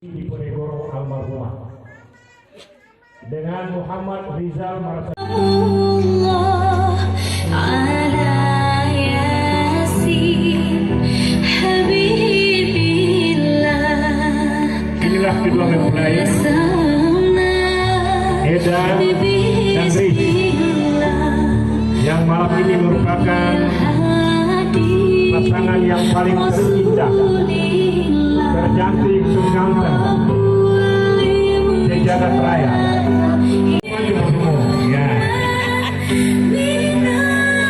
Diponegoro almarhumah dengan Muhammad Rizal Marasa. Inilah kedua mempelai Eda dan Riz yang malam ini merupakan pasangan yang paling terindah, tercantik, seganteng sejagat raya. Ya.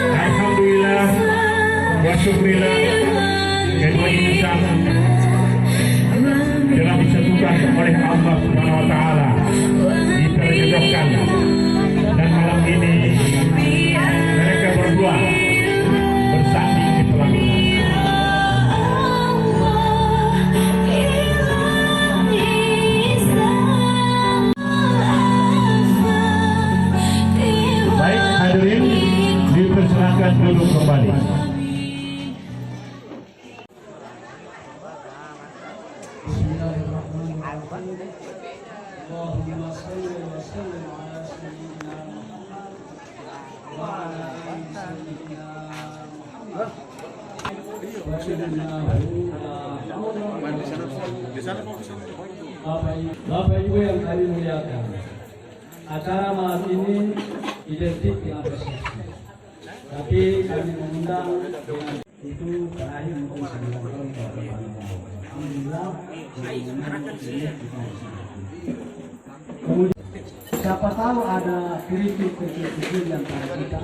Alhamdulillah wa syukurillah, kedua insan telah disatukan oleh Allah Subhanahu wa taala, diperjodohkan, dan malam ini mereka berdua bersanding di pelaminan. Baik hadirin, dipersilakan duduk kembali. Bapak Ibu yang kami muliakan, acara malam ini identik dengan resepsi, tapi kami mengundang dengan itu terakhir untuk alhamdulillah. Kemudian siapa tahu ada kritik yang kita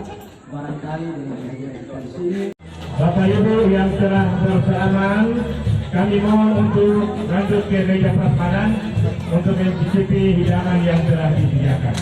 barangkali dengan kita di sini. Bapak Ibu yang telah bersalaman, kami mohon untuk lanjut ke meja prasmanan untuk mencicipi hidangan yang telah disediakan.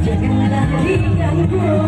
Janganlah diganggu.